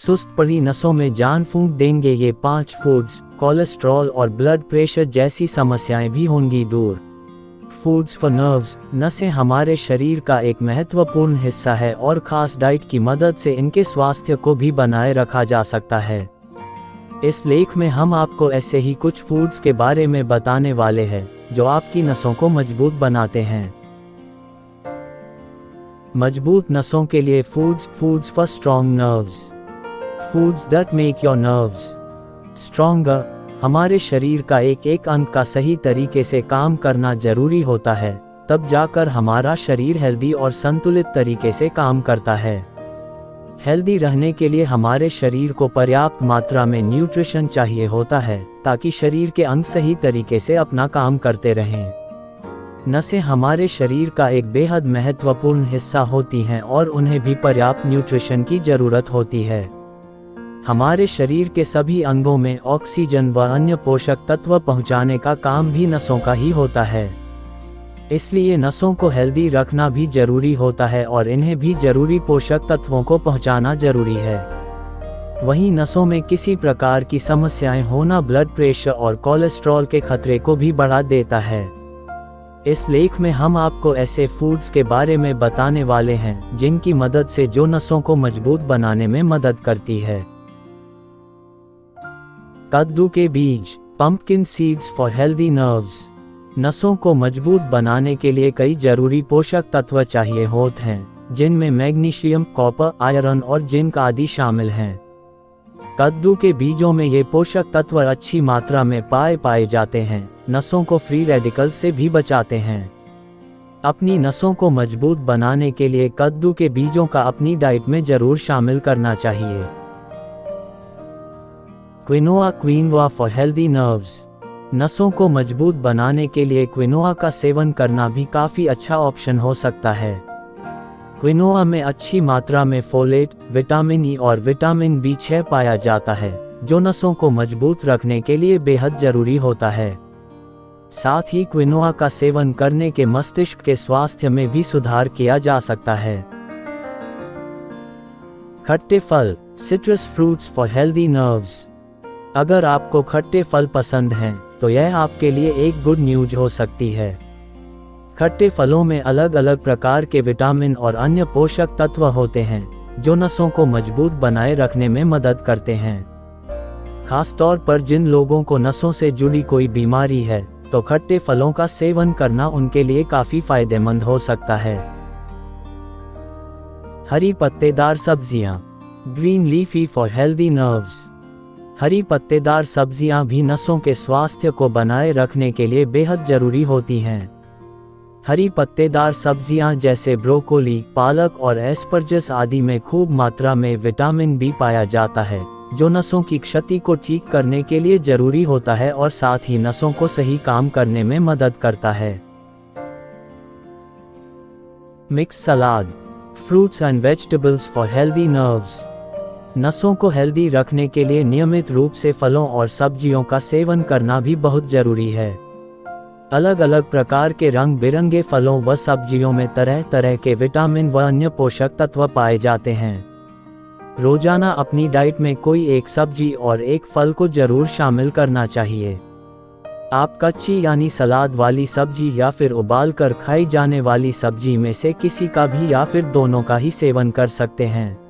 सुस्त पड़ी नसों में जान फूंक देंगे ये 5 फूड्स। कोलेस्ट्रॉल और ब्लड प्रेशर जैसी समस्याएं भी होंगी दूर। Foods for nerves. नसें हमारे शरीर का एक महत्वपूर्ण हिस्सा है और खास डाइट की मदद से इनके स्वास्थ्य को भी बनाए रखा जा सकता है। इस लेख में हम आपको ऐसे ही कुछ फूड्स के बारे में बताने वाले हैं जो आपकी नसों को मजबूत बनाते हैं। मजबूत नसों के लिए foods for strong nerves. Foods that make your nerves stronger. हमारे शरीर का एक एक अंग का सही तरीके से काम करना जरूरी होता है, तब जाकर हमारा शरीर हेल्दी और संतुलित तरीके से काम करता है। हेल्दी रहने के लिए हमारे शरीर को पर्याप्त मात्रा में न्यूट्रिशन चाहिए होता है ताकि शरीर के अंग सही तरीके से अपना काम करते रहें। नसें हमारे शरीर का एक बेहद महत्वपूर्ण हिस्सा होती हैं और उन्हें भी पर्याप्त न्यूट्रिशन की जरूरत होती है। हमारे शरीर के सभी अंगों में ऑक्सीजन व अन्य पोषक तत्व पहुंचाने का काम भी नसों का ही होता है। इसलिए नसों को हेल्दी रखना भी जरूरी होता है और इन्हें भी जरूरी पोषक तत्वों को पहुंचाना जरूरी है। वहीं नसों में किसी प्रकार की समस्याएं होना ब्लड प्रेशर और कोलेस्ट्रॉल के खतरे को भी बढ़ा देता है। इस लेख में हम आपको ऐसे फूड्स के बारे में बताने वाले हैं जिनकी मदद से जो नसों को मजबूत बनाने में मदद करती है। कद्दू के बीज। Pumpkin seeds for healthy nerves. नसों को मजबूत बनाने के लिए कई जरूरी पोषक तत्व चाहिए होते हैं जिनमें मैग्नीशियम, कॉपर, आयरन और जिंक आदि शामिल हैं। कद्दू के बीजों में ये पोषक तत्व अच्छी मात्रा में पाए जाते हैं, नसों को फ्री रेडिकल से भी बचाते हैं। अपनी नसों को मजबूत बनाने के लिए कद्दू के बीजों का अपनी डाइट में जरूर शामिल करना चाहिए। Quinoa for healthy nerves. नसों को मजबूत बनाने के लिए क्विनोआ का सेवन करना भी काफ़ी अच्छा ऑप्शन हो सकता है। क्विनोआ में अच्छी मात्रा में फोलेट, विटामिन ई और विटामिन B6 पाया जाता है जो नसों को मजबूत रखने के लिए बेहद जरूरी होता है। साथ ही क्विनोआ का सेवन करने के मस्तिष्क के स्वास्थ्य में भी सुधार किया जा सकता है। खट्टे फल। Citrus fruits for healthy nerves. अगर आपको खट्टे फल पसंद हैं तो यह आपके लिए एक गुड न्यूज हो सकती है। खट्टे फलों में अलग अलग प्रकार के विटामिन और अन्य पोषक तत्व होते हैं जो नसों को मजबूत बनाए रखने में मदद करते हैं। खास तौर पर जिन लोगों को नसों से जुड़ी कोई बीमारी है तो खट्टे फलों का सेवन करना उनके लिए काफी फायदेमंद हो सकता है। हरी पत्तेदार सब्जियां। Green leafy for healthy nerves. हरी पत्तेदार सब्जियां भी नसों के स्वास्थ्य को बनाए रखने के लिए बेहद जरूरी होती हैं। हरी पत्तेदार सब्जियां जैसे ब्रोकोली, पालक और एस्परजस आदि में खूब मात्रा में विटामिन B पाया जाता है जो नसों की क्षति को ठीक करने के लिए जरूरी होता है और साथ ही नसों को सही काम करने में मदद करता है। Mix salad. Fruits and vegetables for healthy nerves. नसों को हेल्दी रखने के लिए नियमित रूप से फलों और सब्जियों का सेवन करना भी बहुत जरूरी है। अलग अलग प्रकार के रंग बिरंगे फलों व सब्जियों में तरह तरह के विटामिन व अन्य पोषक तत्व पाए जाते हैं। रोजाना अपनी डाइट में कोई एक सब्जी और एक फल को जरूर शामिल करना चाहिए। आप कच्ची यानी सलाद वाली सब्जी या फिर उबाल कर खाई जाने वाली सब्जी में से किसी का भी या फिर दोनों का ही सेवन कर सकते हैं।